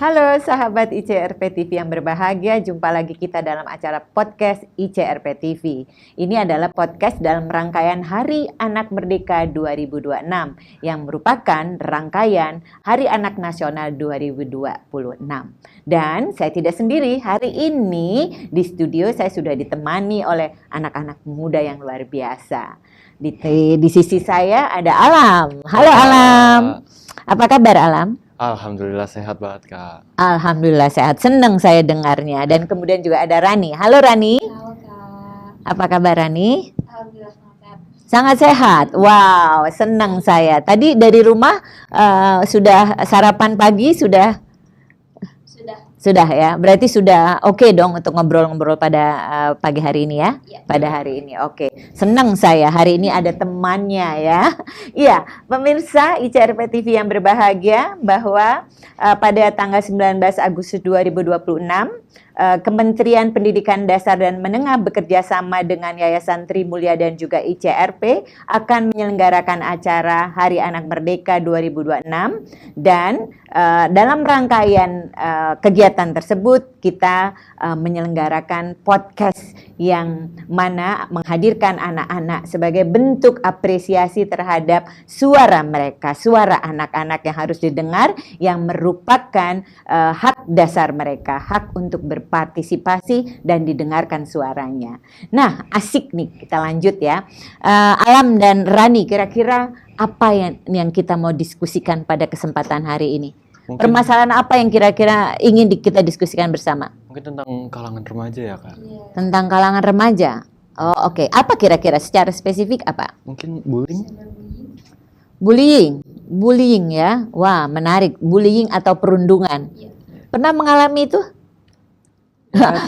Halo sahabat ICRP TV yang berbahagia, jumpa lagi kita dalam acara podcast ICRP TV. Ini adalah podcast dalam rangkaian Hari Anak Merdeka 2026 yang merupakan rangkaian Hari Anak Nasional 2026. Dan saya tidak sendiri, hari ini di studio saya sudah ditemani oleh anak-anak muda yang luar biasa. Di sisi saya ada Alam. Halo Alam. Apa kabar Alam? Alhamdulillah sehat banget Kak. Alhamdulillah sehat, senang saya dengarnya. Dan kemudian juga ada Rani. Halo Rani. Halo Kak. Apa kabar Rani? Alhamdulillah sangat sehat. Sangat sehat. Wow, senang saya. Tadi dari rumah sudah sarapan pagi sudah ya. Berarti sudah oke dong untuk ngobrol-ngobrol pada pagi hari ini ya. Ya. Pada hari ini oke. Senang saya hari ini ada temannya ya. Iya, pemirsa ICRP TV yang berbahagia bahwa pada tanggal 19 Agustus 2026 Kementerian Pendidikan Dasar dan Menengah bekerja sama dengan Yayasan Trimulya dan juga ICRP akan menyelenggarakan acara Hari Anak Merdeka 2026 dan dalam rangkaian kegiatan tersebut kita menyelenggarakan podcast yang mana menghadirkan anak-anak sebagai bentuk apresiasi terhadap suara mereka, suara anak-anak yang harus didengar, yang merupakan hak dasar mereka, hak untuk berpartisipasi dan didengarkan suaranya. Nah, asik nih, kita lanjut ya. Alam dan Rani, kira-kira apa yang kita mau diskusikan pada kesempatan hari ini? Mungkin, permasalahan apa yang kira-kira ingin kita diskusikan bersama? mungkin tentang kalangan remaja ya Kak. Iya. Tentang kalangan remaja. Oh, oke. Apa kira-kira secara spesifik apa? Mungkin bullying? Bullying ya. Wah, menarik. Bullying atau perundungan. Iya. Pernah mengalami itu?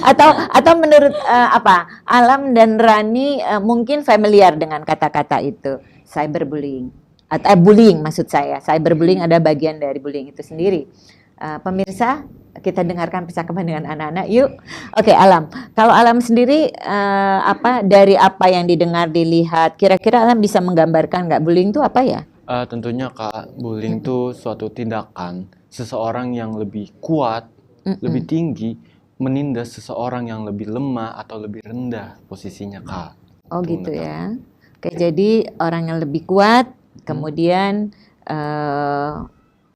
atau menurut Alam dan Rani mungkin familiar dengan kata-kata itu, cyberbullying atau bullying maksud saya. Cyberbullying ada bagian dari bullying itu sendiri. Pemirsa, kita dengarkan percakapan dengan anak-anak yuk. Oke, Alam. Kalau Alam sendiri dari apa yang didengar, dilihat, kira-kira Alam bisa menggambarkan nggak bullying itu apa ya? Tentunya Kak, bullying itu suatu tindakan seseorang yang lebih kuat, lebih tinggi, menindas seseorang yang lebih lemah atau lebih rendah posisinya Kak. Oh Itu gitu menurut ya. Oke, jadi orang yang lebih kuat kemudian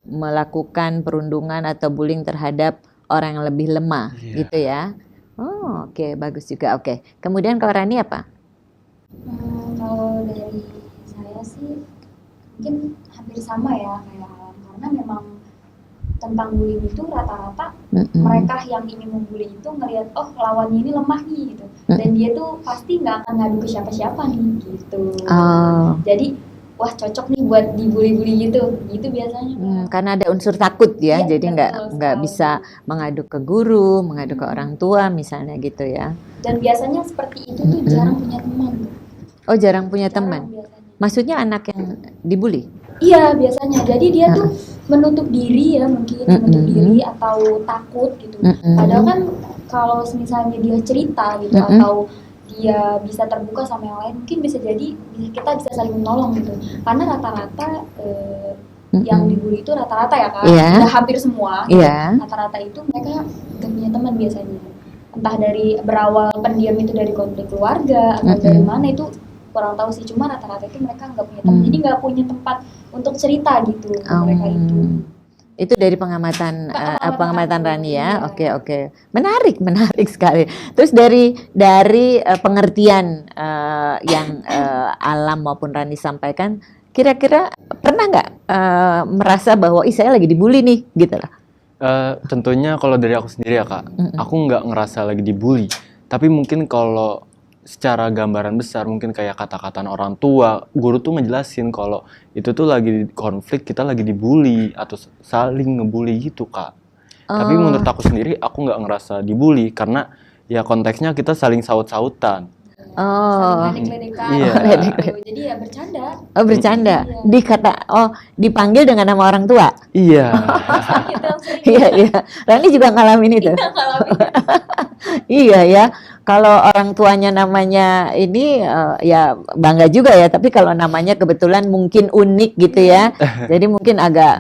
melakukan perundungan atau bullying terhadap orang yang lebih lemah, Iya. gitu ya. Oh, oke, bagus juga. Oke. Kemudian kalau Rani apa? Kalau dari saya sih mungkin hampir sama ya kayak Alam, karena memang tentang bullying itu rata-rata mereka yang ingin membuli itu ngelihat oh lawannya ini lemah nih gitu, dan dia tuh pasti nggak akan ngadu ke siapa-siapa nih gitu. Oh. Jadi wah cocok nih buat dibully-bully gitu biasanya. Karena ada unsur takut ya, Iya, jadi betul nggak sekali. bisa mengadu ke guru, mengadu ke orang tua misalnya gitu ya. Dan biasanya seperti itu tuh jarang punya teman. Oh, jarang punya Jarang teman. biasanya. Maksudnya anak yang dibully? Iya biasanya, jadi dia tuh menutup diri ya, mungkin menutup diri atau takut gitu. Padahal kan kalau misalnya dia cerita gitu atau dia bisa terbuka sama yang lain, mungkin bisa jadi kita bisa saling menolong gitu. Karena rata-rata yang dibully itu rata-rata ya Kak, Iya. udah hampir semua. Gitu. Iya. Rata-rata itu mereka gak punya teman biasanya. Entah dari berawal pendiam itu dari konflik keluarga atau dari mana itu kurang tahu sih, cuma rata-rata itu mereka nggak punya teman, jadi nggak punya tempat untuk cerita gitu mereka itu. Itu dari pengamatan Pengamatan Rani ya. iya. Oke. Menarik sekali. Terus dari pengertian yang Alam maupun Rani sampaikan, kira-kira pernah nggak merasa bahwa saya lagi dibully nih gitu lah? Tentunya kalau dari aku sendiri ya Kak, aku nggak ngerasa lagi dibully. Tapi mungkin kalau secara gambaran besar, mungkin kayak kata-kata orang tua, guru tuh ngejelasin kalau itu tuh lagi konflik, kita lagi dibully atau saling ngebully gitu Kak. Tapi menurut aku sendiri, aku nggak ngerasa dibully karena ya konteksnya kita saling saut-sautan. Saling ledek-ledekan Iya. gitu. Jadi ya bercanda. Oh, bercanda. Iya. Dipanggil dengan nama orang tua. Iya. Gitu, sering Iya. Rani juga ngalamin itu. ngalamin. Iya ya. kalau orang tuanya namanya ini ya bangga juga ya, tapi kalau namanya kebetulan mungkin unik gitu ya, jadi mungkin agak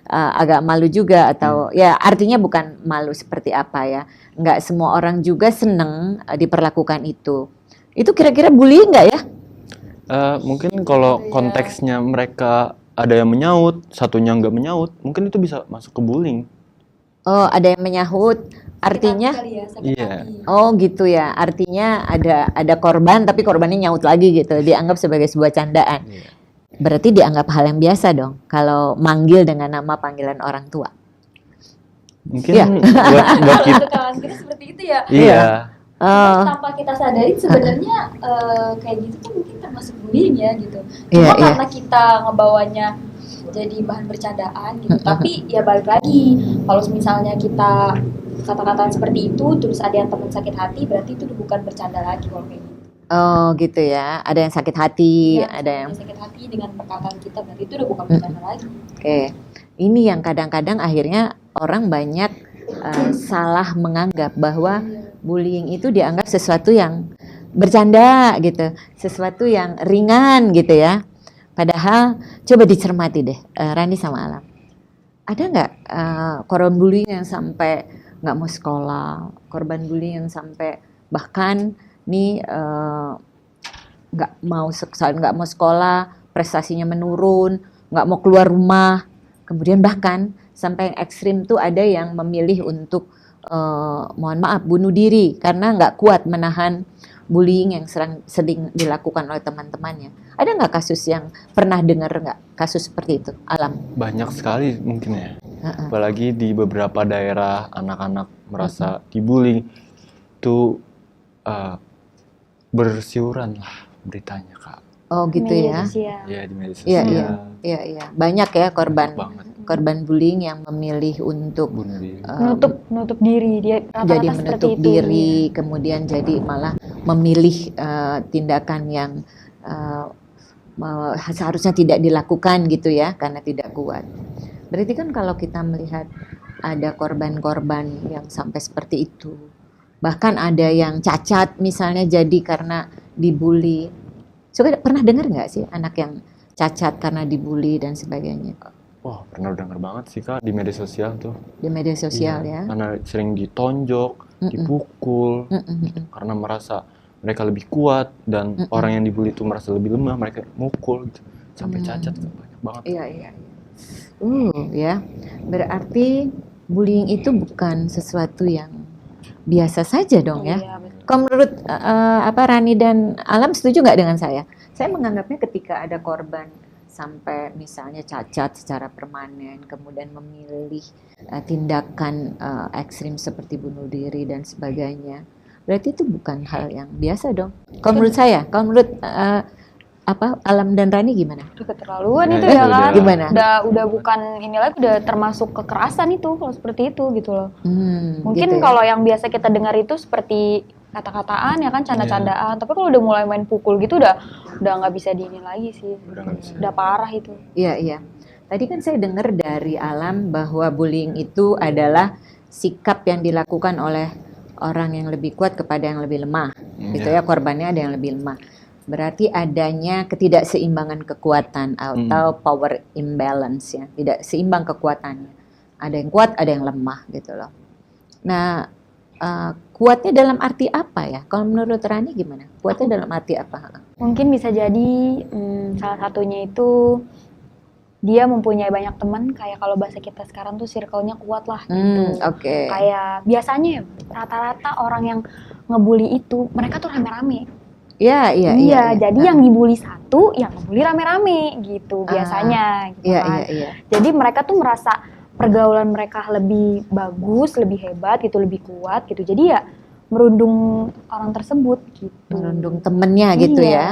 agak malu juga atau ya artinya bukan malu seperti apa ya, nggak semua orang juga seneng diperlakukan itu. Itu kira-kira bullying nggak ya? Mungkin kalau konteksnya mereka ada yang menyaut, satunya nggak menyaut, mungkin itu bisa masuk ke bullying. Oh, ada yang menyahut, artinya sakit Iya. hati. oh gitu ya, artinya ada korban tapi korbannya nyaut lagi gitu, dianggap sebagai sebuah candaan. Iya. Berarti dianggap hal yang biasa dong kalau manggil dengan nama panggilan orang tua. Mungkin Iya. buat kita. Untuk kawan kita seperti itu ya. Iya. Cuman tanpa kita sadari sebenarnya kayak gitu tuh mungkin termasuk bullying ya gitu. Iya, Cuma iya. karena kita ngebawanya jadi bahan bercandaan gitu. Tapi ya balik lagi, kalau misalnya kita kata-kataan seperti itu terus ada yang teman sakit hati, berarti itu bukan bercanda lagi kalau kayak gitu. Oh gitu ya, ada yang sakit hati, Ya, ada yang sakit hati dengan perkataan kita, berarti itu udah bukan bercanda lagi. oke. Ini yang kadang-kadang akhirnya orang banyak salah menganggap bahwa bullying itu dianggap sesuatu yang bercanda gitu, sesuatu yang ringan gitu ya. Padahal coba dicermati deh, Rani sama Alam. Ada nggak korban bullying yang sampai nggak mau sekolah, korban bullying yang sampai bahkan nih nggak mau sekolah, prestasinya menurun, nggak mau keluar rumah, kemudian bahkan sampai yang ekstrim tuh ada yang memilih untuk mohon maaf bunuh diri karena nggak kuat menahan bullying yang sering dilakukan oleh teman-temannya. Ada nggak kasus yang pernah dengar nggak kasus seperti itu, Alam? Banyak sekali mungkin ya. Apalagi di beberapa daerah anak-anak merasa dibully itu bersiuran lah beritanya, Kak. Oh gitu ya? Ya di media Iya, sosial. Iya. Banyak ya Banyak banget korban bullying yang memilih untuk bunuh diri. Nutup diri dia jadi rata-rata seperti menutup itu. diri, kemudian jadi malah memilih tindakan yang seharusnya tidak dilakukan gitu ya, karena tidak kuat. Berarti kan kalau kita melihat ada korban-korban yang sampai seperti itu, bahkan ada yang cacat misalnya jadi karena dibully. Coba pernah dengar nggak sih anak yang cacat karena dibully dan sebagainya Wah, pernah denger banget sih, Kak, di media sosial tuh. di media sosial ya? Karena sering ditonjok, dipukul, karena merasa mereka lebih kuat dan orang yang dibully itu merasa lebih lemah, mereka mukul gitu. Sampai cacat tuh banyak banget. Iya. Ya. Berarti bullying itu bukan sesuatu yang biasa saja dong ya. Iya, betul. Kalau menurut Rani dan Alam setuju nggak dengan saya? Saya menganggapnya ketika ada korban sampai misalnya cacat secara permanen, kemudian memilih tindakan ekstrim seperti bunuh diri dan sebagainya, berarti itu bukan hal yang biasa dong. Kalau menurut saya, kalau menurut Alam dan Rani gimana? Udah keterlaluan Nah, itu itu ya kan. udah- Gimana? Udah bukan ini lagi, udah termasuk kekerasan itu kalau seperti itu gitu loh. Mungkin Gitu ya. kalau yang biasa kita dengar itu seperti kata-kataan ya kan, canda-candaan. Tapi kalau udah mulai main pukul gitu udah nggak bisa diini lagi sih. Udah nggak bisa. Udah parah itu. Iya. Tadi kan saya dengar dari Alam bahwa bullying itu adalah sikap yang dilakukan oleh orang yang lebih kuat kepada yang lebih lemah. Gitu ya, korbannya ada yang lebih lemah. Berarti adanya ketidakseimbangan kekuatan atau power imbalance ya, tidak seimbang kekuatannya. Ada yang kuat, ada yang lemah gitu loh. Nah, kuatnya dalam arti apa ya? Kalau menurut Rani gimana? Kuatnya dalam arti apa? Mungkin bisa jadi salah satunya itu dia mempunyai banyak teman, kayak kalau bahasa kita sekarang tuh circle-nya kuat lah gitu. Oke. Kayak biasanya ya, rata-rata orang yang ngebully itu mereka tuh rame-rame. Iya. Jadi yang dibully satu, yang ngebully rame-rame gitu biasanya. Gitu kan. Iya. Jadi mereka tuh merasa pergaulan mereka lebih bagus, lebih hebat gitu, lebih kuat gitu. Jadi ya merundung orang tersebut gitu. Merundung temennya gitu Iya. ya.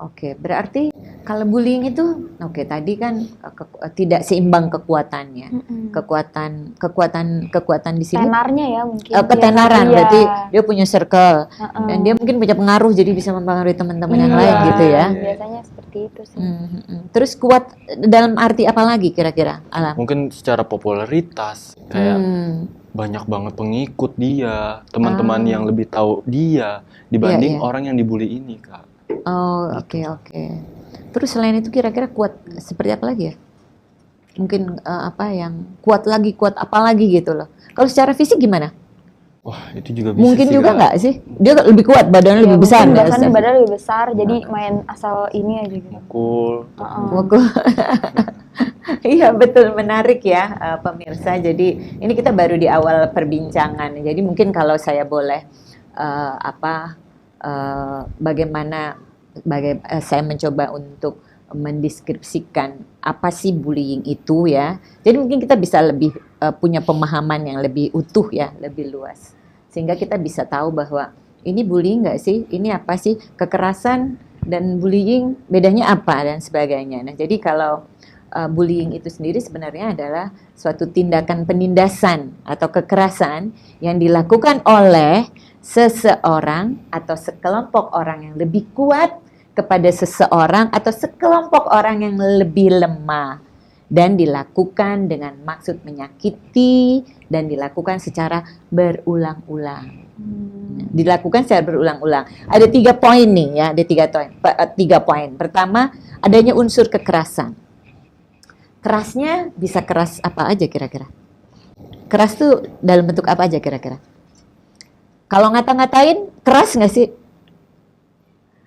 Oke, berarti kalau bullying itu, oke tadi kan tidak seimbang kekuatannya. Kekuatan di sini Tenarnya ya mungkin. ketenaran, Iya. berarti dia punya circle dan dia mungkin punya pengaruh jadi bisa mempengaruhi teman-teman yang lain gitu ya. Biasanya seperti itu sih. Terus kuat dalam arti apa lagi kira-kira, Alam? Mungkin secara popularitas kayak banyak banget pengikut dia, teman-teman yang lebih tahu dia dibanding Iya. orang yang dibully ini, Kak. Oh, Gitu. oke. Terus selain itu kira-kira kuat seperti apa lagi ya? Mungkin apa yang kuat apa lagi gitu loh. Kalau secara fisik gimana? Wah, itu juga bisa Mungkin sih, juga Kak. nggak sih? Dia lebih kuat, badannya lebih besar mungkin nggak? bahkan Steph? badan lebih besar, jadi main asal ini aja gitu. Mukul. Mukul. Iya betul, menarik ya pemirsa. Jadi ini kita baru di awal perbincangan. Jadi mungkin kalau saya boleh bagaimana saya mencoba untuk mendeskripsikan apa sih bullying itu ya. Jadi mungkin kita bisa lebih punya pemahaman yang lebih utuh ya, lebih luas. Sehingga kita bisa tahu bahwa ini bullying nggak sih? Ini apa sih? Kekerasan dan bullying bedanya apa dan sebagainya. Nah, jadi kalau bullying itu sendiri sebenarnya adalah suatu tindakan penindasan atau kekerasan yang dilakukan oleh seseorang atau sekelompok orang yang lebih kuat kepada seseorang atau sekelompok orang yang lebih lemah dan dilakukan dengan maksud menyakiti dan dilakukan secara berulang-ulang. Dilakukan secara berulang-ulang. Ada 3 poin nih ya, ada 3 poin. Pertama, adanya unsur kekerasan. Kerasnya bisa keras apa aja kira-kira? Keras tuh dalam bentuk apa aja kira-kira? Kalau ngata-ngatain keras nggak sih?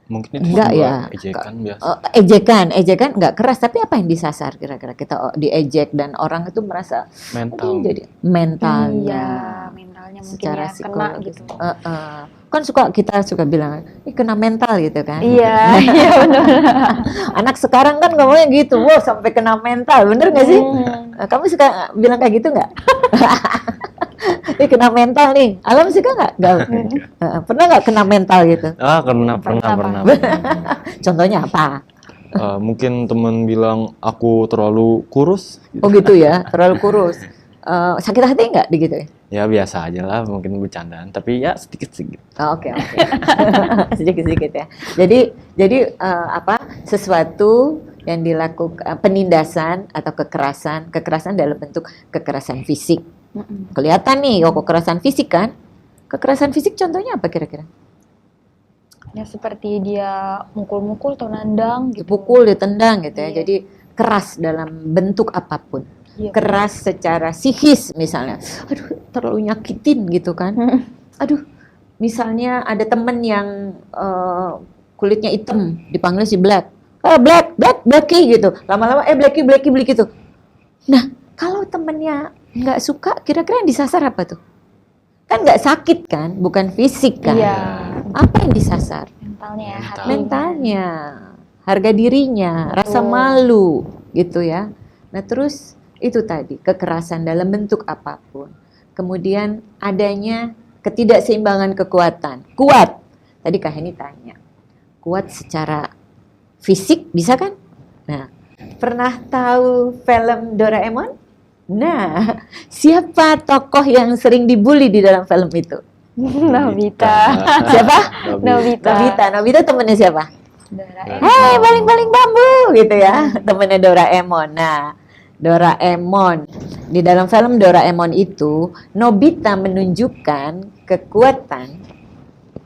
Mungkin itu Enggak sebuah ya. ejekan biasa. Ejekan nggak keras, tapi apa yang disasar kira-kira? Kita diejek dan orang itu merasa Mental. jadi mentalnya. Iya, mentalnya mungkin Secara ya kena psikologis. gitu. Kan kita suka bilang, kena mental gitu kan. Iya, iya benar. Anak sekarang kan ngomongnya gitu, wow sampai kena mental, bener nggak sih? Kamu suka bilang kayak gitu nggak? Kena mental nih, Alam suka nggak? Pernah nggak kena mental gitu? Pernah. Contohnya apa? Mungkin teman bilang aku terlalu kurus. Oh gitu ya, terlalu kurus. Sakit hati nggak digituin? Ya biasa aja lah, mungkin bercandaan. Tapi ya sedikit-sedikit. Oh, oke. Sedikit-sedikit ya. Jadi sesuatu yang dilakukan penindasan atau kekerasan dalam bentuk kekerasan fisik. Kelihatan nih, kekerasan fisik kan? Kekerasan fisik contohnya apa kira-kira? Ya seperti dia mukul-mukul atau nandang gitu. Dipukul, ditendang gitu ya. Iya. Jadi keras dalam bentuk apapun. Iya. Keras secara psikis misalnya. Aduh, terlalu nyakitin gitu kan. Aduh, misalnya ada temen yang kulitnya hitam, dipanggil si Black. Blacky gitu. Lama-lama Blacky gitu. Nah, kalau temennya nggak suka, kira-kira yang disasar apa tuh? Kan nggak sakit kan, bukan fisik kan? Iya. Apa yang disasar? Mentalnya ya, hati. Mentalnya, harga dirinya, rasa Betul. malu gitu ya. Nah terus itu tadi kekerasan dalam bentuk apapun. Kemudian adanya ketidakseimbangan kekuatan. Kuat. Tadi Kak Heni tanya. Kuat secara fisik bisa kan? Nah, pernah tahu film Doraemon? Nah, siapa tokoh yang sering dibully di dalam film itu? Nobita. Siapa? Nobita. Nobita temennya siapa? Doraemon. Hei, baling-baling bambu gitu ya, temennya Doraemon. Nah, Doraemon di dalam film Doraemon itu Nobita menunjukkan kekuatan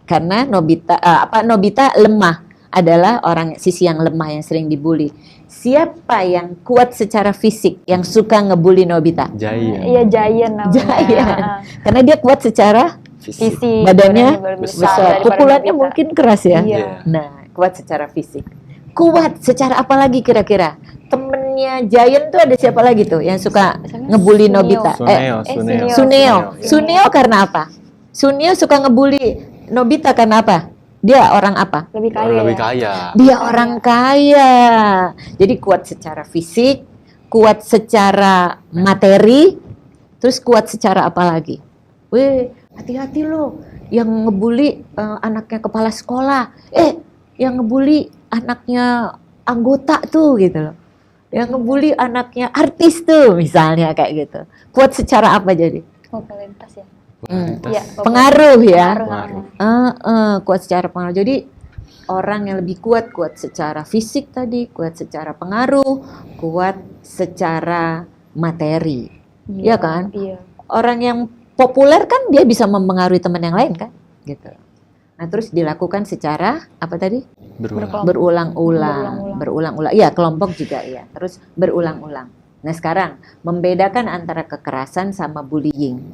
karena Nobita lemah, adalah sisi yang lemah yang sering dibully. Siapa yang kuat secara fisik yang suka ngebully Nobita? Giant. Iya, Giant namanya. Giant. Karena dia kuat secara Fisik. Fisik. badannya besar. besar, daripada pukulannya Nobita. mungkin keras ya. Iya. Nah, kuat secara fisik. Kuat secara apa lagi kira-kira? Temennya Giant tuh ada siapa lagi tuh yang suka Siapa? ngebully Suneo. Nobita? Suneo. Suneo. Iya. Suneo karena apa? Suneo suka ngebully Nobita karena apa? Dia orang apa? Lebih kaya. Orang lebih ya? kaya. Dia orang kaya. Jadi kuat secara fisik, kuat secara materi, terus kuat secara apa lagi? Weh, hati-hati loh yang ngebully anaknya kepala sekolah. Yang ngebully anaknya anggota tuh gitu loh. Yang ngebully anaknya artis tuh misalnya kayak gitu. Kuat secara apa jadi? Popularitas ya. Popularitas. Pengaruh ya. Pengaruh. Kuat secara pengaruh. Jadi orang yang lebih kuat secara fisik tadi, kuat secara pengaruh, kuat secara materi. Iya kan? Iya. Orang yang populer kan dia bisa mempengaruhi teman yang lain kan, gitu. Nah, terus dilakukan secara apa tadi? Berulang. Berulang-ulang. Iya, kelompok juga ya. Terus berulang-ulang. Nah, sekarang membedakan antara kekerasan sama bullying.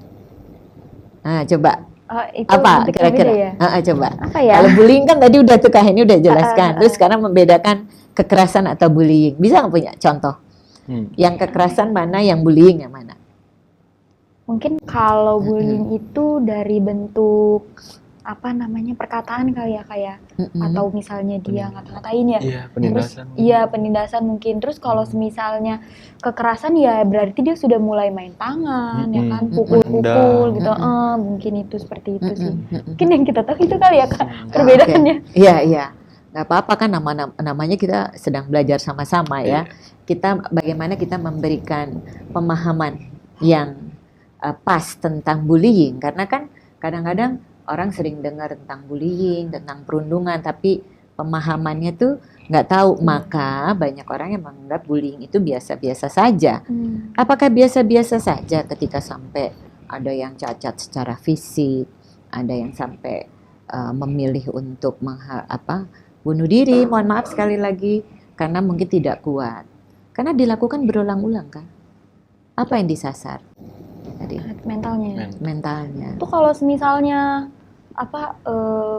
Nah, coba Itu apa bentuknya kira-kira? beda ya? Coba. Apa ya? Kalau bullying kan tadi udah tuh Kak Heni udah jelaskan. Terus sekarang membedakan kekerasan atau bullying. Bisa nggak punya contoh? Yang kekerasan mana, yang bullying yang mana? Mungkin kalau bullying itu dari bentuk apa namanya perkataan kali ya kayak atau misalnya dia ngata-ngatain ya. Iya, Terus penindasan. iya penindasan mungkin. Terus kalau misalnya kekerasan ya berarti dia sudah mulai main tangan ya kan, pukul-pukul gitu. Mungkin itu seperti itu sih. Mungkin yang kita tahu itu kali ya Kak perbedaannya. Iya. Nggak apa-apa kan namanya kita sedang belajar sama-sama ya. Kita bagaimana kita memberikan pemahaman yang pas tentang bullying, karena kan kadang-kadang orang sering dengar tentang bullying, tentang perundungan, tapi pemahamannya tuh nggak tahu. Maka banyak orang yang menganggap bullying itu biasa-biasa saja. Apakah biasa-biasa saja ketika sampai ada yang cacat secara fisik, ada yang sampai memilih untuk bunuh diri, mohon maaf sekali lagi, karena mungkin tidak kuat. Karena dilakukan berulang-ulang kan. Apa yang disasar? Tadi mentalnya. Itu kalau misalnya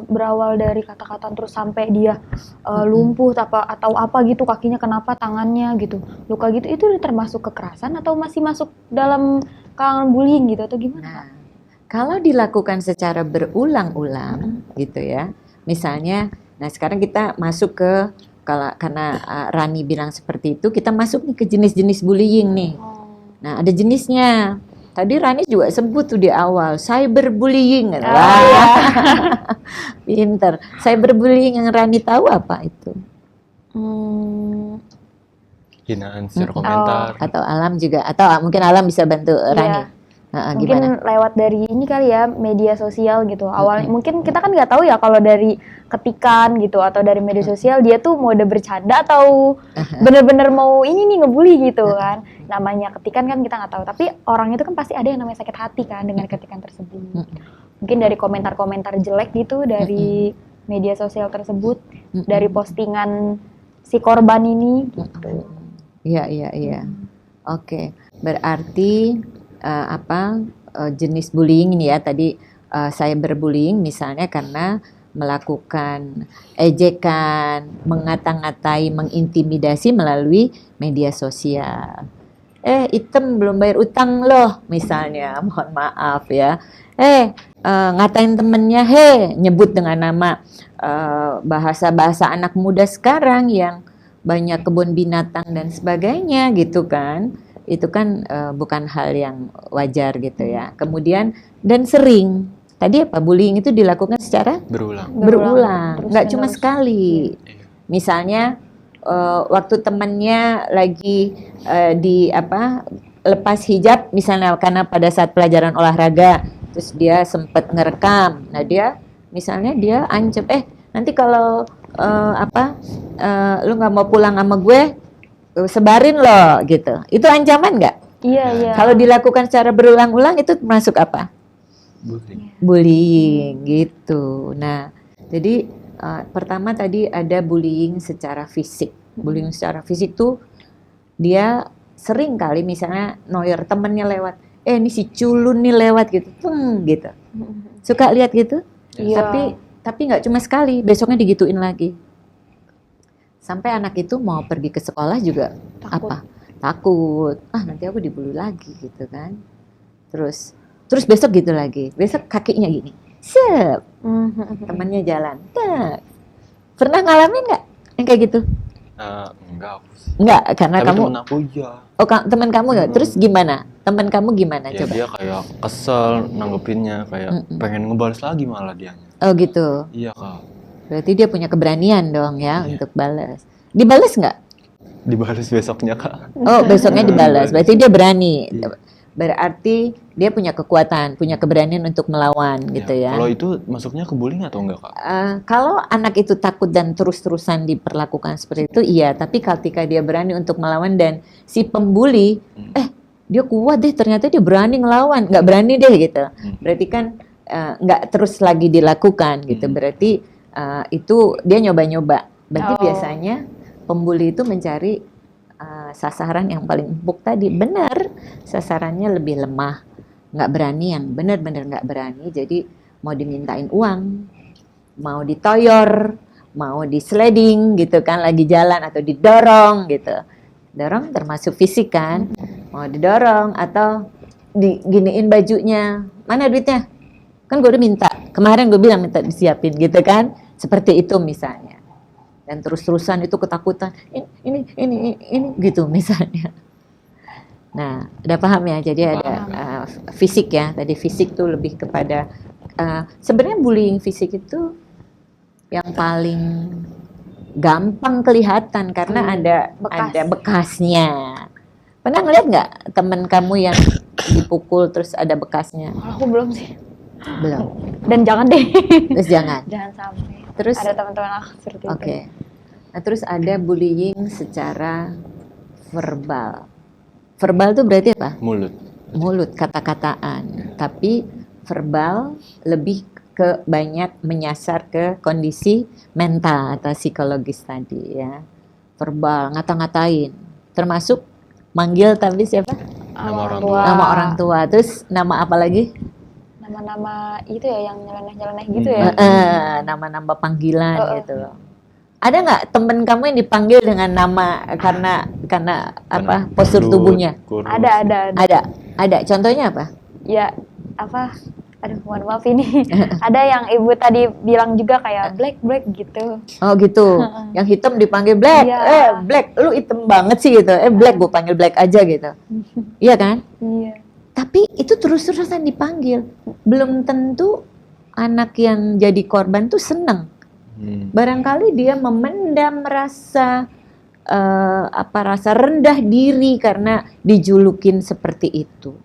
berawal dari kata-kata terus sampai dia lumpuh atau apa gitu, kakinya kenapa, tangannya gitu, luka gitu, itu termasuk kekerasan atau masih masuk dalam kalangan bullying gitu atau gimana? Nah, kalau dilakukan secara berulang-ulang gitu ya, misalnya, nah sekarang kita masuk ke karena Rani bilang seperti itu, kita masuk nih ke jenis-jenis bullying nih. Nah, ada jenisnya. Tadi Rani juga sebut tuh di awal, cyberbullying. Pinter. Cyberbullying yang Rani tahu apa itu? Hinaan secara komentar. Atau Alam juga, atau mungkin Alam bisa bantu Rani. Mungkin gimana? lewat dari ini kali ya, media sosial gitu. Awalnya mungkin kita kan nggak tahu ya kalau dari ketikan gitu atau dari media sosial dia tuh mode bercanda atau bener-bener mau ini nih ngebully gitu kan. Namanya ketikan kan kita nggak tahu. Tapi orang itu kan pasti ada yang namanya sakit hati kan dengan ketikan tersebut. Mungkin dari komentar-komentar jelek gitu dari media sosial tersebut, dari postingan si korban ini gitu. Iya. Oke, berarti jenis bullying ini ya tadi cyberbullying misalnya karena melakukan ejekan, mengata-ngatai, mengintimidasi melalui media sosial. Item belum bayar utang loh misalnya, mohon maaf ya. Ngatain temennya, nyebut dengan nama bahasa-bahasa anak muda sekarang yang banyak kebun binatang dan sebagainya gitu kan. Itu kan bukan hal yang wajar gitu ya. Kemudian dan sering. Tadi bullying itu dilakukan secara berulang. Nggak cuma sekali. Misalnya waktu temannya lagi lepas hijab misalnya karena pada saat pelajaran olahraga, terus dia sempat ngerekam. Nah dia ancam, nanti kalau lu nggak mau pulang sama gue, sebarin loh gitu. Itu ancaman nggak? Iya. Kalau dilakukan secara berulang-ulang itu masuk apa? Bullying gitu. Nah, jadi pertama tadi ada bullying secara fisik. Bullying secara fisik tuh dia sering kali misalnya noyor temennya lewat. Ini si culun nih lewat gitu. Gitu. Suka lihat gitu? Iya. Tapi nggak cuma sekali, besoknya digituin lagi. Sampai anak itu mau pergi ke sekolah juga takut. Nanti aku dibully lagi gitu kan. Terus besok gitu lagi. Besok kakinya gini. Temannya jalan. Pernah ngalamin nggak yang kayak gitu? Enggak. Enggak, karena tapi kamu. Temen aku iya. Oh, teman kamu nggak? Terus gimana? Teman kamu gimana Ya, coba? dia kayak kesel nanggepinnya, kayak pengen ngebalas lagi malah dianya. Oh gitu. Iya Kak. Berarti dia punya keberanian dong ya untuk balas. Dibalas nggak? Dibalas besoknya Kak. Oh, besoknya dibalas. Berarti dia berani. Berarti dia punya kekuatan, punya keberanian untuk melawan gitu ya. Kalau itu masuknya ke bullying atau enggak Kak? Kalau anak itu takut dan terus-terusan diperlakukan seperti itu, iya. Tapi ketika dia berani untuk melawan dan si pembuli, dia kuat deh, ternyata dia berani ngelawan, nggak berani deh gitu. Berarti kan nggak terus lagi dilakukan gitu. Berarti itu dia nyoba-nyoba. Berarti biasanya pembuli itu mencari sasaran yang paling empuk tadi. Benar, sasarannya lebih lemah, nggak berani, yang benar-benar nggak berani. Jadi mau dimintain uang, mau ditoyor, mau di-sliding gitu kan, lagi jalan atau didorong gitu. Dorong termasuk fisik kan, mau didorong atau diginiin bajunya, mana duitnya? Kan gue udah minta, kemarin gue bilang minta disiapin gitu kan, seperti itu misalnya. Dan terus-terusan itu ketakutan, ini gitu misalnya. Nah, udah paham ya? Jadi ada fisik ya, tadi fisik tuh lebih kepada, sebenarnya bullying fisik itu yang paling gampang kelihatan karena ada bekasnya. Pernah ngeliat nggak temen kamu yang dipukul terus ada bekasnya? Aku belum sih. Belum. Dan jangan deh. Terus jangan. Jangan sampai. Terus Ada teman-teman aku seperti itu. Oke. Nah, terus ada bullying secara verbal. Verbal tuh berarti apa? Mulut, kata-kataan. Tapi verbal lebih ke banyak menyasar ke kondisi mental atau psikologis tadi ya. Verbal, ngata-ngatain. Termasuk manggil tapi siapa? Nama orang tua. Terus nama apa lagi? Nama-nama itu ya yang nyeleneh-nyeleneh gitu ya. Nama-nama panggilan gitu. Ada nggak temen kamu yang dipanggil dengan nama karena apa? Postur tubuhnya? Ada. Contohnya apa? Ya apa? Aduh, mohon maaf ini. Ada yang ibu tadi bilang juga kayak black gitu. Oh gitu. Yang hitam dipanggil black. Iya. Black, lu hitam banget sih gitu. Black, gue panggil black aja gitu. Iya kan? Iya. Tapi itu terus-terusan dipanggil. Belum tentu anak yang jadi korban tuh seneng. Barangkali dia memendam rasa rasa rendah diri karena dijulukin seperti itu.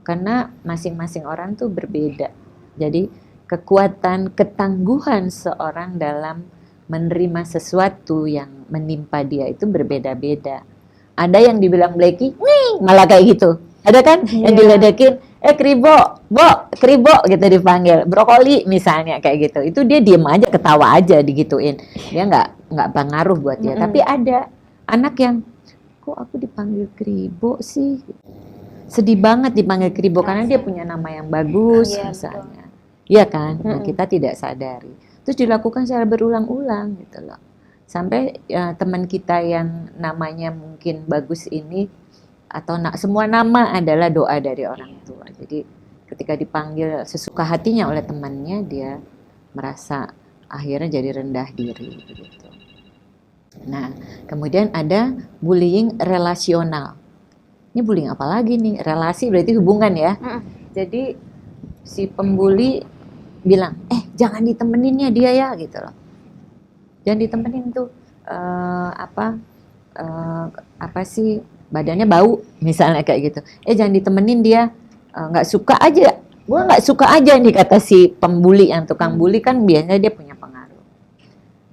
Karena masing-masing orang tuh berbeda. Jadi kekuatan, ketangguhan seorang dalam menerima sesuatu yang menimpa dia itu berbeda-beda. Ada yang dibilang Blacky, nih malah kayak gitu. Ada kan yang diledekin, kribo gitu dipanggil, brokoli misalnya kayak gitu. Itu dia diem aja, ketawa aja digituin. Dia nggak pengaruh buat dia. Tapi ada anak yang, kok aku dipanggil kribo sih? Sedih banget dipanggil kribo karena dia punya nama yang bagus misalnya. Iya kan? Nah, kita tidak sadari. Terus dilakukan secara berulang-ulang gitu loh. Sampai teman kita yang namanya mungkin bagus ini atau semua nama adalah doa dari orang tua. Jadi ketika dipanggil sesuka hatinya oleh temannya, dia merasa akhirnya jadi rendah diri gitu. Nah, kemudian ada bullying relasional. Ini bullying apa lagi nih? Relasi berarti hubungan ya. Jadi si pembuli bilang, jangan ditemeninnya dia ya gitu loh. Jangan ditemenin tuh apa sih, badannya bau misalnya kayak gitu. Jangan ditemenin dia, nggak suka aja. Gue nggak suka aja nih kata si pembuli, yang tukang bully kan biasanya dia punya pengaruh.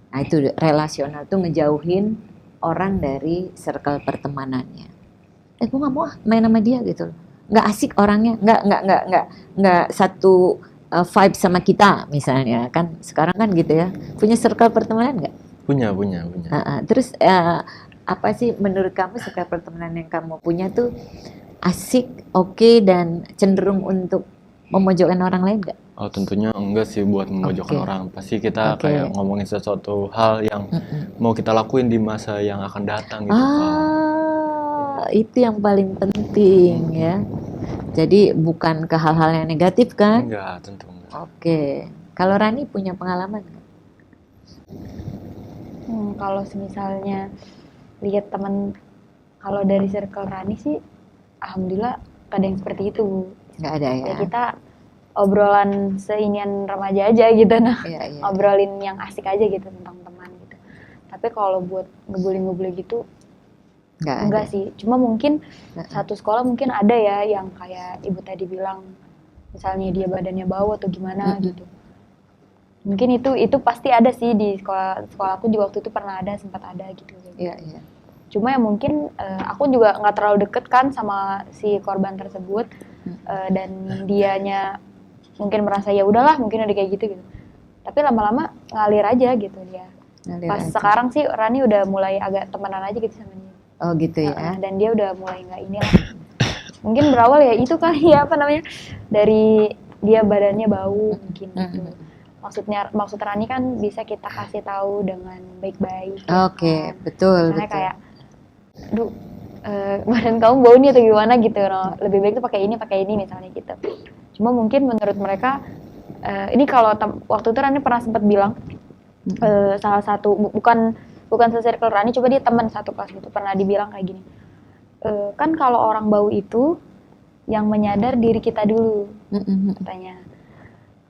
Nah itu relasional tuh ngejauhin orang dari circle pertemanannya. Gue nggak mau main sama dia gitu, nggak asik orangnya, nggak satu vibe sama kita misalnya kan. Sekarang kan gitu ya, punya circle pertemanan nggak? Punya. Terus apa sih menurut kamu circle pertemanan yang kamu punya tuh asik, oke, dan cenderung untuk memojokkan orang lain nggak? Oh tentunya enggak sih buat memojokkan orang. Pasti kita kayak ngomongin sesuatu hal yang mau kita lakuin di masa yang akan datang gitu. Itu yang paling penting ya. Jadi bukan ke hal-hal yang negatif kan? Enggak, tentu enggak. Oke. Kalau Rani punya pengalaman nggak? Kalau misalnya lihat teman, kalau dari circle Rani sih, alhamdulillah gak ada yang seperti itu. Nggak ada ya? Kita obrolan seinian remaja aja gitu, Iya. Ngobrolin yang asik aja gitu tentang teman gitu. Tapi kalau buat ngebully gitu, enggak sih. Cuma mungkin satu sekolah mungkin ada ya yang kayak ibu tadi bilang, misalnya dia badannya bau atau gimana gitu. Mungkin itu pasti ada sih di sekolah aku di waktu itu pernah ada, sempat ada gitu. Iya. Cuma ya mungkin aku juga nggak terlalu deket kan sama si korban tersebut, dan dianya mungkin merasa ya udahlah mungkin udah kayak gitu. Tapi lama-lama ngalir aja gitu dia. Ngalir Pas aja. sekarang sih Rani udah mulai agak temenan aja gitu sama dia. Oh gitu ya. Dan dia udah mulai nggak ini lah. Mungkin berawal ya itu kali ya, apa namanya, dari dia badannya bau mungkin gitu. Maksud Rani kan bisa kita kasih tahu dengan baik-baik. Oke, betul. Misalnya kayak, duh, badan kamu bau nih atau gimana gitu, no. Lebih baik tuh pakai ini misalnya gitu. Cuma mungkin menurut mereka, ini kalau waktu itu Rani pernah sempat bilang, salah satu bukan se-circle Rani, coba dia teman satu kelas gitu pernah dibilang kayak gini, kan kalau orang bau itu yang menyadar diri kita dulu, katanya.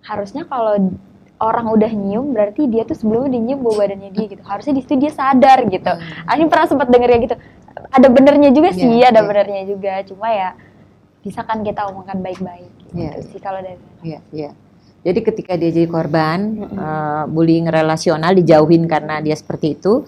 Harusnya kalau orang udah nyium berarti dia tuh sebelumnya dia nyium bau badannya dia gitu, harusnya di situ dia sadar gitu. Ani pernah sempat denger ya gitu, ada benernya juga sih, ada benernya juga, cuma ya bisa kan kita omongkan baik-baik gitu sih kalau dari Iya. Jadi ketika dia jadi korban bullying relasional, dijauhin karena dia seperti itu,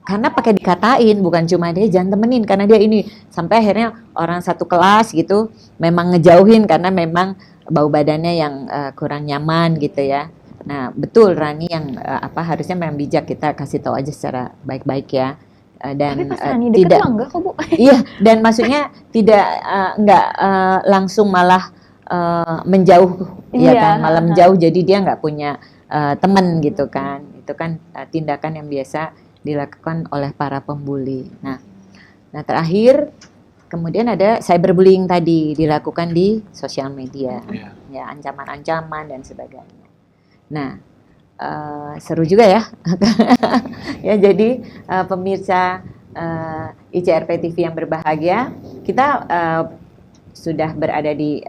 karena pakai dikatain, bukan cuma dia jangan temenin karena dia ini, sampai akhirnya orang satu kelas gitu memang ngejauhin karena memang bau badannya yang kurang nyaman gitu ya. Nah betul Rani yang harusnya memang bijak, kita kasih tahu aja secara baik-baik ya. Dan tapi pas Rani deket tidak, mah enggak kok Bu. iya, dan maksudnya tidak enggak langsung malah menjauh, ya kan, malah menjauh, jadi dia nggak punya teman gitu kan. Itu kan tindakan yang biasa dilakukan oleh para pembuli. Nah terakhir kemudian ada cyberbullying tadi, dilakukan di sosial media, ya, ancaman-ancaman dan sebagainya. Nah seru juga ya. Ya, jadi pemirsa ICRP TV yang berbahagia, kita sudah berada di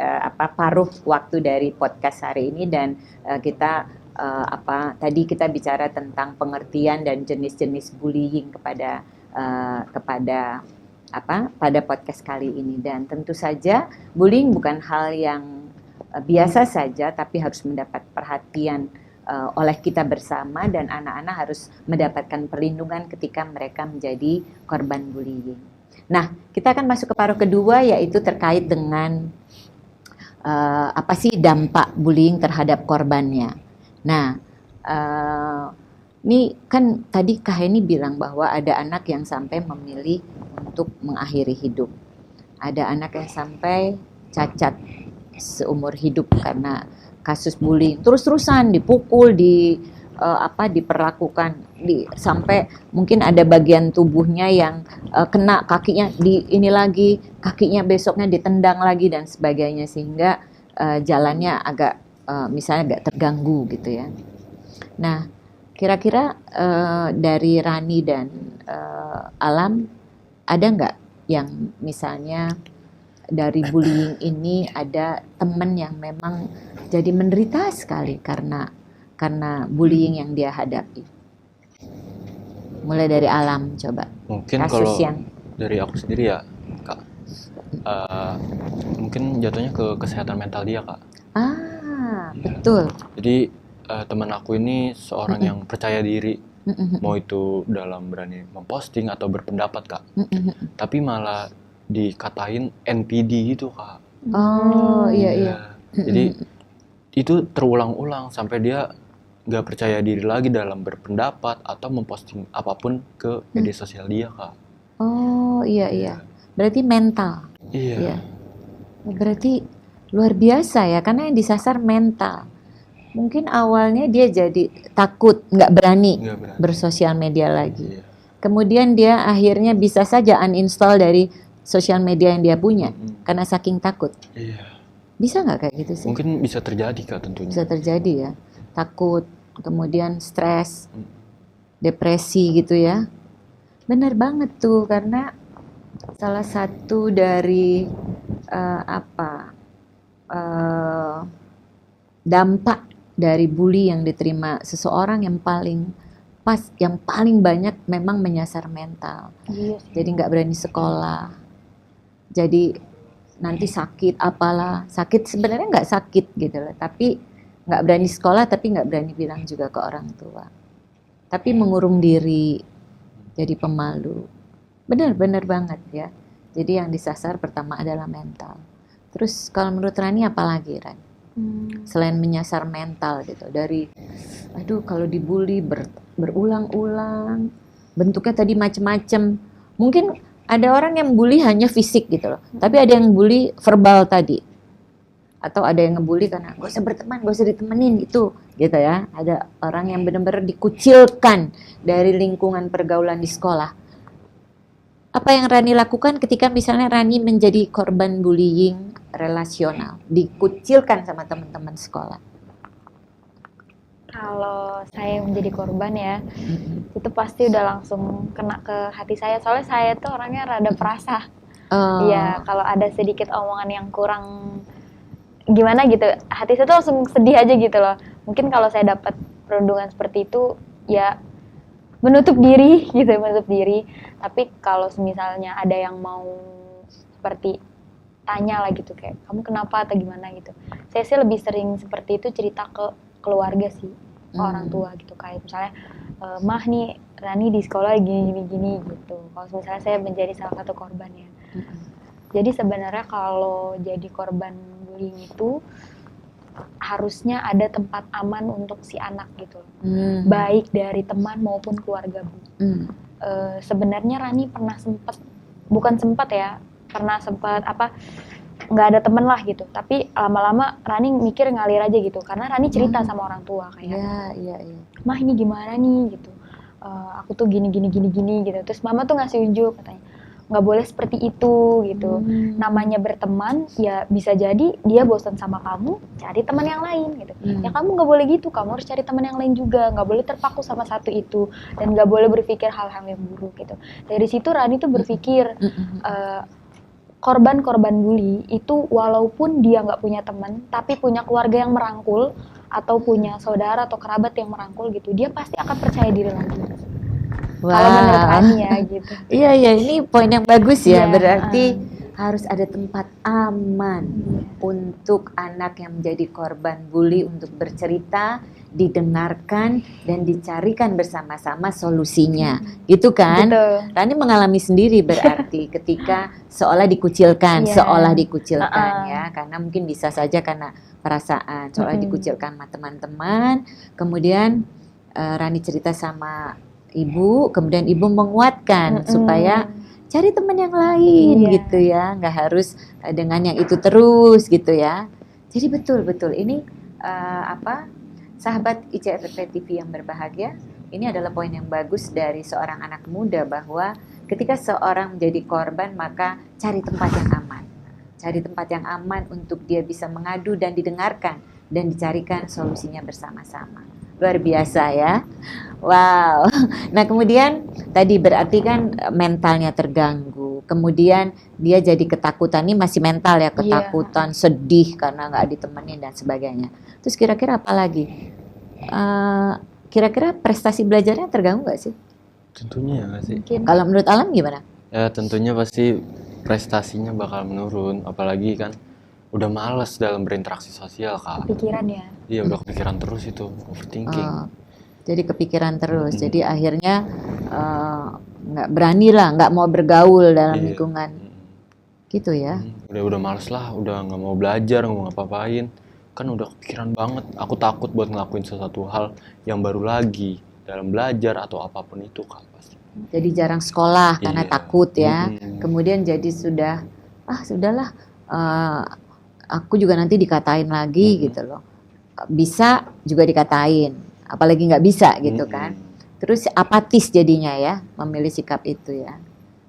paruh waktu dari podcast hari ini, dan kita tadi kita bicara tentang pengertian dan jenis-jenis bullying pada podcast kali ini. Dan tentu saja bullying bukan hal yang biasa saja, tapi harus mendapat perhatian oleh kita bersama, dan anak-anak harus mendapatkan perlindungan ketika mereka menjadi korban bullying. Nah, kita akan masuk ke paruh kedua, yaitu terkait dengan apa sih dampak bullying terhadap korbannya. Nah, ini kan tadi Kak Heni bilang bahwa ada anak yang sampai memilih untuk mengakhiri hidup. Ada anak yang sampai cacat seumur hidup karena kasus bullying, terus-terusan dipukul, diperlakukan, sampai mungkin ada bagian tubuhnya yang kena, kakinya kakinya besoknya ditendang lagi dan sebagainya, sehingga jalannya agak misalnya agak terganggu gitu ya. Nah, kira-kira dari Rani dan Alam, ada nggak yang misalnya dari bullying ini ada teman yang memang jadi menderita sekali karena bullying yang dia hadapi? Mulai dari Alam, coba. Mungkin kasus kalau yang dari aku sendiri ya Kak, mungkin jatuhnya ke kesehatan mental dia Kak. Betul. Jadi teman aku ini seorang yang percaya diri, mau itu dalam berani memposting atau berpendapat Kak, tapi malah dikatain NPD gitu Kak. Iya. Jadi itu terulang-ulang sampai dia nggak percaya diri lagi dalam berpendapat atau memposting apapun ke media sosial dia Kak. Iya. Berarti mental. Iya. Berarti luar biasa ya, karena yang disasar mental. Mungkin awalnya dia jadi takut, nggak berani bersosial media lagi. Iya. Kemudian dia akhirnya bisa saja uninstall dari sosial media yang dia punya karena saking takut. Iya. Bisa nggak kayak gitu sih? Mungkin bisa terjadi Kak, tentunya. Bisa terjadi ya. Takut, kemudian stres, depresi gitu ya. Benar banget tuh, karena salah satu dari dampak dari bully yang diterima seseorang yang paling banyak memang menyasar mental. Jadi nggak berani sekolah. Jadi nanti sakit apalah, sakit sebenarnya nggak sakit gitu loh, tapi nggak berani sekolah, tapi nggak berani bilang juga ke orang tua, tapi mengurung diri, jadi pemalu. Benar banget ya. Jadi yang disasar pertama adalah mental. Terus kalau menurut Rani apa lagi, Ran? Selain menyasar mental gitu, dari aduh kalau dibully berulang-ulang, bentuknya tadi macem-macem. Mungkin ada orang yang bully hanya fisik gitu loh, tapi ada yang bully verbal tadi. Atau ada yang ngebully karena gak usah berteman, gak usah ditemenin gitu ya. Ada orang yang benar-benar dikucilkan dari lingkungan pergaulan di sekolah. Apa yang Rani lakukan ketika misalnya Rani menjadi korban bullying relasional, dikucilkan sama teman-teman sekolah? Kalau saya menjadi korban ya, itu pasti udah langsung kena ke hati saya. Soalnya saya tuh orangnya rada perasa. Iya, kalau ada sedikit omongan yang kurang gimana gitu, hati saya tuh langsung sedih aja gitu loh. Mungkin kalau saya dapat perundungan seperti itu, ya menutup diri gitu, menutup diri. Tapi kalau misalnya ada yang mau seperti tanya lah gitu, kayak kamu kenapa atau gimana gitu, saya sih lebih sering seperti itu cerita ke keluarga sih, ke orang tua gitu. Kayak misalnya mah nih Rani di sekolah gini gitu, kalau misalnya saya menjadi salah satu korbannya. Jadi sebenarnya kalau jadi korban bullying itu harusnya ada tempat aman untuk si anak gitu, baik dari teman maupun keluarga, Bu. Sebenarnya Rani pernah sempat nggak ada temen lah gitu, tapi lama-lama Rani mikir ngalir aja gitu, karena Rani cerita sama orang tua kayak, mah ini gimana nih gitu, aku tuh gini gitu, terus mama tuh ngasih unjuk katanya, nggak boleh seperti itu gitu. Namanya berteman ya bisa jadi dia bosan sama kamu, cari teman yang lain gitu. Ya kamu nggak boleh gitu, kamu harus cari teman yang lain juga, nggak boleh terpaku sama satu itu, dan nggak boleh berpikir hal-hal yang buruk gitu. Dari situ Rani tuh berpikir korban bully itu walaupun dia nggak punya teman, tapi punya keluarga yang merangkul atau punya saudara atau kerabat yang merangkul gitu, dia pasti akan percaya diri lagi. Kalau menurut Rani ya gitu. Iya, ini poin yang bagus ya. Berarti harus ada tempat aman untuk anak yang menjadi korban bully untuk bercerita, didengarkan, dan dicarikan bersama-sama solusinya. Gitu kan? Betul. Rani mengalami sendiri berarti ketika seolah dikucilkan ya. Karena mungkin bisa saja karena perasaan, seolah dikucilkan sama teman-teman. Kemudian Rani cerita sama ibu, kemudian ibu menguatkan supaya cari teman yang lain gitu ya, nggak harus dengan yang itu terus gitu ya. Jadi betul ini sahabat ICRP TV yang berbahagia, ini adalah poin yang bagus dari seorang anak muda bahwa ketika seorang menjadi korban maka cari tempat yang aman untuk dia bisa mengadu dan didengarkan dan dicarikan solusinya bersama-sama. Luar biasa ya. Wow. Nah kemudian tadi berarti kan mentalnya terganggu. Kemudian dia jadi ketakutan, ini masih mental ya, ketakutan, sedih karena nggak ditemenin dan sebagainya. Terus kira-kira apa lagi? Kira-kira prestasi belajarnya terganggu nggak sih? Tentunya ya nggak sih. Kalau menurut Alam gimana? Ya tentunya pasti prestasinya bakal menurun. Apalagi kan udah malas dalam berinteraksi sosial, Kak. Kepikiran ya. Iya, udah kepikiran terus itu, overthinking. Jadi kepikiran terus. Jadi akhirnya nggak berani lah, nggak mau bergaul dalam lingkungan. Gitu ya. Udah males lah, udah nggak mau belajar, nggak mau ngapa-ngapain. Kan udah kepikiran banget. Aku takut buat ngelakuin sesuatu hal yang baru lagi dalam belajar atau apapun itu, Kak, pasti. Jadi jarang sekolah karena takut ya. Kemudian jadi sudahlah. Aku juga nanti dikatain lagi gitu loh. Bisa juga dikatain, apalagi nggak bisa gitu kan. Terus apatis jadinya ya, memilih sikap itu ya.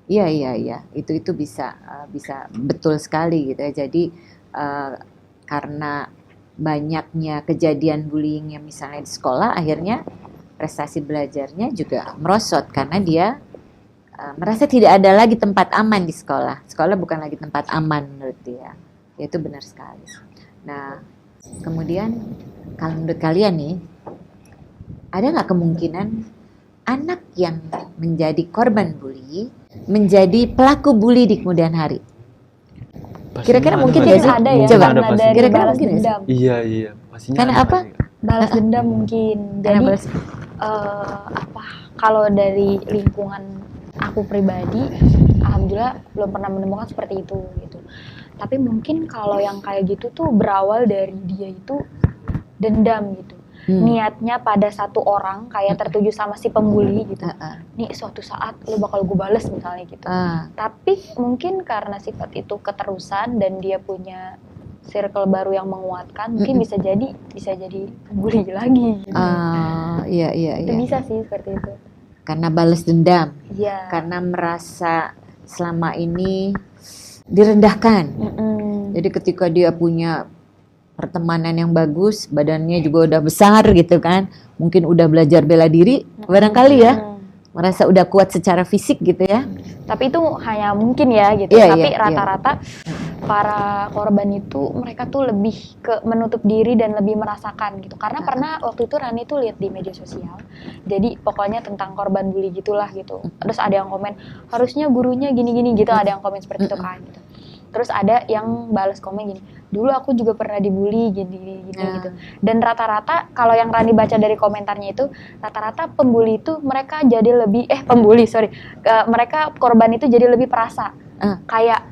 Iya, itu bisa betul sekali gitu ya. Jadi karena banyaknya kejadian bullying yang misalnya di sekolah, akhirnya prestasi belajarnya juga merosot karena dia merasa tidak ada lagi tempat aman di sekolah. Sekolah bukan lagi tempat aman menurut dia. Itu benar sekali. Nah, kemudian kalau menurut kalian nih, ada nggak kemungkinan anak yang menjadi korban bully menjadi pelaku bully di kemudian hari? Kira-kira mungkin ya sih? Ada ya. Coba, kira-kira mungkin dendam. Iya. Pastinya karena ada apa? pasti. Balas dendam mungkin. Jadi Kalau dari lingkungan aku pribadi, alhamdulillah belum pernah menemukan seperti itu gitu. Tapi mungkin kalau yang kayak gitu tuh berawal dari dia itu dendam gitu. Niatnya pada satu orang kayak tertuju sama si pembuli gitu. Nih suatu saat lu bakal gue bales misalnya gitu. Tapi mungkin karena sifat itu keterusan dan dia punya circle baru yang menguatkan, mungkin bisa jadi pembuli lagi gitu. Iya. Itu bisa sih seperti itu. Karena balas dendam. Iya. Karena merasa selama ini direndahkan. Jadi ketika dia punya pertemanan yang bagus, badannya juga udah besar gitu kan, mungkin udah belajar bela diri, barangkali ya, merasa udah kuat secara fisik gitu ya. Tapi itu hanya mungkin ya gitu. Iya, Tapi iya, rata-rata para korban itu mereka tuh lebih ke menutup diri dan lebih merasakan gitu. Karena pernah waktu itu Rani tuh lihat di media sosial. Jadi pokoknya tentang korban bully gitulah gitu. Terus ada yang komen harusnya gurunya gini-gini gitu, ada yang komen seperti itu kan gitu. Terus ada yang balas komen gini, dulu aku juga pernah dibully gini gitu. Dan rata-rata kalau yang Rani baca dari komentarnya itu, rata-rata pembuli itu mereka jadi lebih mereka korban itu jadi lebih perasa, kayak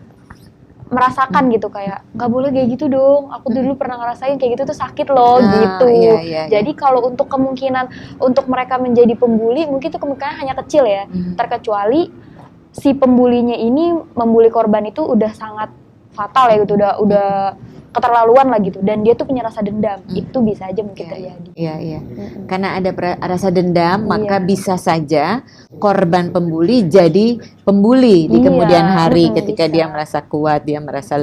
merasakan gitu, kayak nggak boleh kayak gitu dong. Aku dulu pernah ngerasain kayak gitu tuh sakit loh gitu. Iya. Jadi kalau untuk kemungkinan untuk mereka menjadi pembuli mungkin itu kemungkinan hanya kecil ya, terkecuali si pembulinya ini membuli korban itu udah sangat fatal ya gitu, udah keterlaluan lah gitu, dan dia tuh punya rasa dendam, itu bisa aja mungkin terjadi. Iya. Karena ada rasa dendam, maka bisa saja korban pembuli jadi pembuli di kemudian hari ketika bisa. dia merasa kuat, dia merasa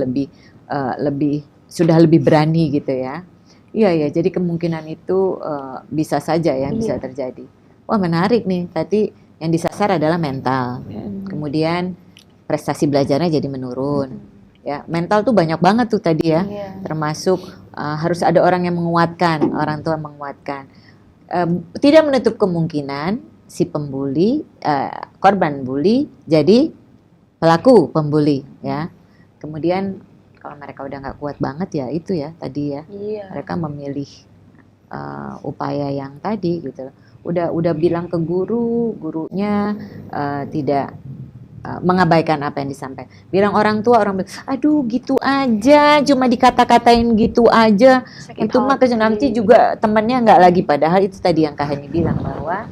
sudah lebih berani gitu ya. Iya, jadi kemungkinan itu bisa saja ya, bisa terjadi. Wah, menarik nih. Tadi yang disasar adalah mental. Kemudian prestasi belajarnya jadi menurun. Ya, mental tuh banyak banget tuh tadi ya. Termasuk harus ada orang yang menguatkan, orang tua menguatkan. Tidak menutup kemungkinan si pembuli, korban bully jadi pelaku pembuli ya. Kemudian kalau mereka udah nggak kuat banget ya itu ya tadi ya. Mereka memilih upaya yang tadi gitu. Udah bilang ke gurunya tidak mengabaikan apa yang disampaikan. Bilang orang tua, orang bilang, aduh gitu aja, cuma dikata-katain gitu aja. Sakit Itu mah nanti juga temannya nggak lagi. Padahal itu tadi yang Kak Hani bilang, bahwa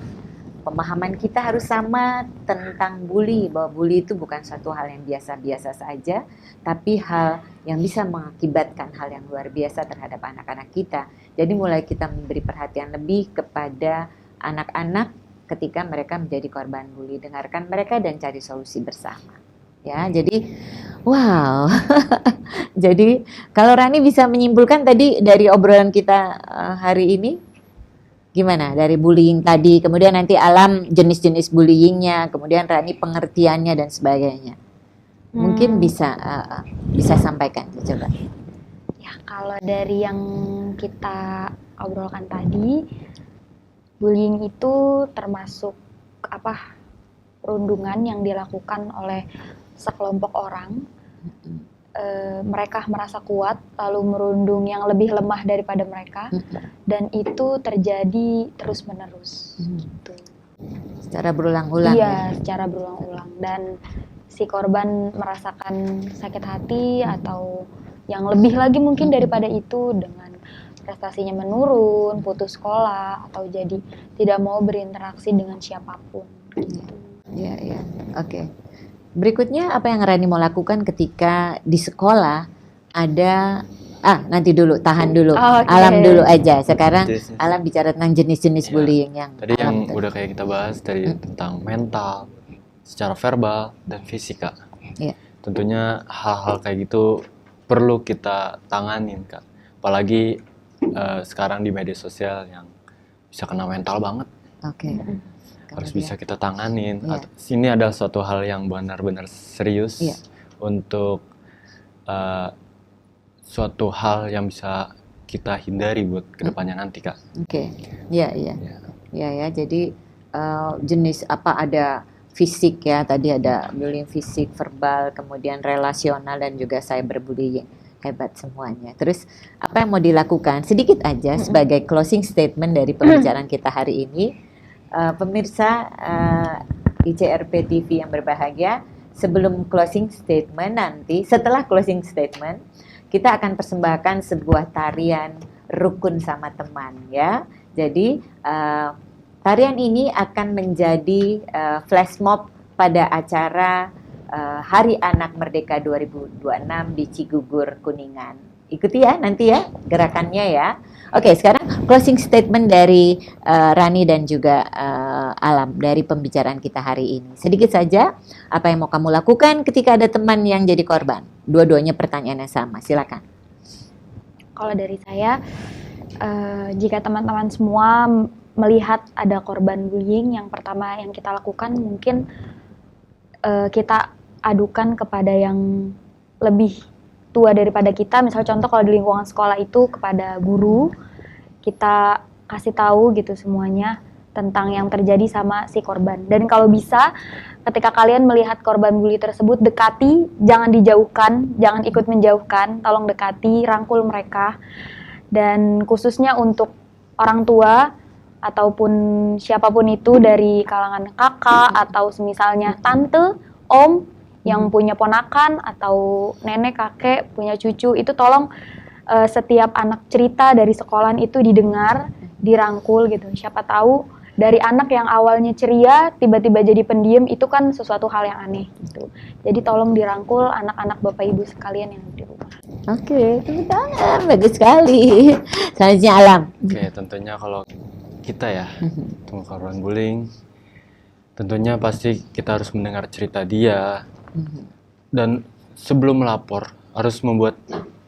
pemahaman kita harus sama tentang bully, bahwa bully itu bukan satu hal yang biasa-biasa saja, tapi hal yang bisa mengakibatkan hal yang luar biasa terhadap anak-anak kita. Jadi mulai kita memberi perhatian lebih kepada anak-anak ketika mereka menjadi korban bully, dengarkan mereka dan cari solusi bersama. Ya, jadi wow. Jadi kalau Rani bisa menyimpulkan tadi dari obrolan kita hari ini, gimana dari bullying tadi, kemudian nanti Alam jenis-jenis bullyingnya, kemudian Rani pengertiannya dan sebagainya. Mungkin bisa sampaikan, coba. Ya, kalau dari yang kita obrolkan tadi, bullying itu termasuk perundungan yang dilakukan oleh sekelompok orang. Mereka merasa kuat lalu merundung yang lebih lemah daripada mereka, dan itu terjadi terus-menerus gitu. Secara berulang-ulang. Iya, secara berulang-ulang, dan si korban merasakan sakit hati atau yang lebih lagi mungkin daripada itu, dengan prestasinya menurun, putus sekolah, atau jadi tidak mau berinteraksi dengan siapapun gitu. Iya. Oke. Berikutnya apa yang Rani mau lakukan ketika di sekolah ada nanti dulu, tahan dulu. Alam dulu aja. Sekarang Alam bicara tentang jenis-jenis bullying yang tadi yang udah kayak kita bahas tadi tentang mental, secara verbal dan fisik, Kak. Iya. Tentunya hal-hal kayak gitu perlu kita tanganin, Kak. Apalagi sekarang di media sosial yang bisa kena mental banget. Oke. Harus bisa kita tanganin. Ini adalah suatu hal yang benar-benar serius untuk suatu hal yang bisa kita hindari buat kedepannya nanti, Kak. Oke. Iya. Jadi jenis apa, ada fisik ya, tadi ada bullying fisik, verbal, kemudian relasional, dan juga cyberbullying. Hebat semuanya. Terus apa yang mau dilakukan? Sedikit aja sebagai closing statement dari pembicaraan kita hari ini. Pemirsa ICRP TV yang berbahagia, sebelum closing statement nanti, setelah closing statement, kita akan persembahkan sebuah tarian rukun sama teman ya. Jadi tarian ini akan menjadi flash mob pada acara Hari Anak Merdeka 2026 di Cigugur, Kuningan. Ikuti ya nanti ya gerakannya ya. Oke, sekarang closing statement dari Rani dan juga Alam dari pembicaraan kita hari ini. Sedikit saja, apa yang mau kamu lakukan ketika ada teman yang jadi korban? Dua-duanya pertanyaannya sama, silakan. Kalau dari saya, jika teman-teman semua melihat ada korban bullying, yang pertama yang kita lakukan mungkin kita adukan kepada yang lebih tua daripada kita. Misal contoh kalau di lingkungan sekolah itu kepada guru, kita kasih tahu gitu semuanya tentang yang terjadi sama si korban. Dan kalau bisa, ketika kalian melihat korban bully tersebut, dekati, jangan dijauhkan, jangan ikut menjauhkan, tolong dekati, rangkul mereka. Dan khususnya untuk orang tua ataupun siapapun itu dari kalangan kakak atau misalnya tante, om yang punya ponakan atau nenek, kakek, punya cucu, itu tolong setiap anak cerita dari sekolahan itu didengar, dirangkul gitu. Siapa tahu dari anak yang awalnya ceria tiba-tiba jadi pendiam, itu kan sesuatu hal yang aneh gitu. Jadi tolong dirangkul anak-anak Bapak Ibu sekalian yang di rumah. Oke, tepuk tangan, bagus sekali. Selanjutnya Alam. Oke, tentunya kalau kita ya, untuk korban bullying, tentunya pasti kita harus mendengar cerita dia. Dan sebelum melapor, harus membuat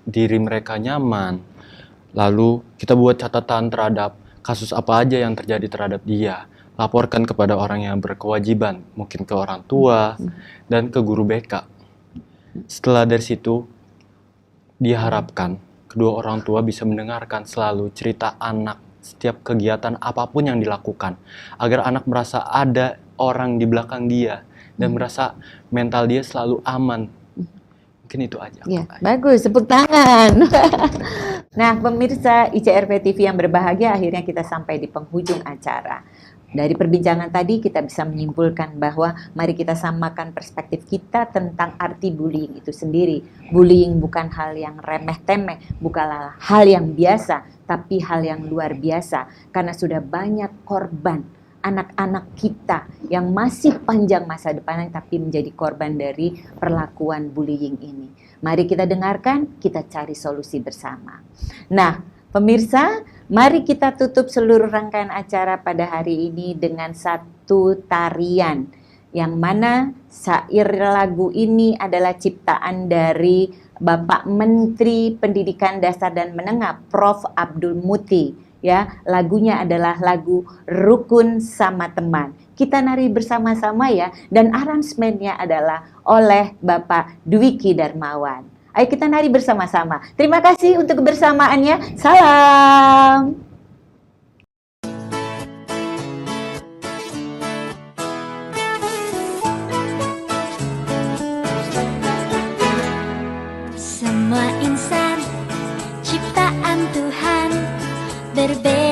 diri mereka nyaman. Lalu kita buat catatan terhadap kasus apa aja yang terjadi terhadap dia. Laporkan kepada orang yang berkewajiban, mungkin ke orang tua dan ke guru BK. Setelah dari situ, diharapkan kedua orang tua bisa mendengarkan selalu cerita anak setiap kegiatan apapun yang dilakukan, agar anak merasa ada orang di belakang dia dan merasa mental dia selalu aman. Mungkin itu aja. Ya, bagus, tepuk tangan. Nah, pemirsa ICRP TV yang berbahagia, akhirnya kita sampai di penghujung acara. Dari perbincangan tadi kita bisa menyimpulkan bahwa mari kita samakan perspektif kita tentang arti bullying itu sendiri. Bullying bukan hal yang remeh-temeh, bukanlah hal yang biasa, tapi hal yang luar biasa. Karena sudah banyak korban anak-anak kita yang masih panjang masa depannya tapi menjadi korban dari perlakuan bullying ini. Mari kita dengarkan, kita cari solusi bersama. Nah, pemirsa, mari kita tutup seluruh rangkaian acara pada hari ini dengan satu tarian, yang mana syair lagu ini adalah ciptaan dari Bapak Menteri Pendidikan Dasar dan Menengah, Prof. Abdul Muti. Ya, lagunya adalah lagu Rukun Sama Teman. Kita nari bersama-sama ya, dan aransemennya adalah oleh Bapak Dwiki Darmawan. Ayo kita nari bersama-sama. Terima kasih untuk kebersamaannya. Salam. Semua insan ciptaan Tuhan berbeda.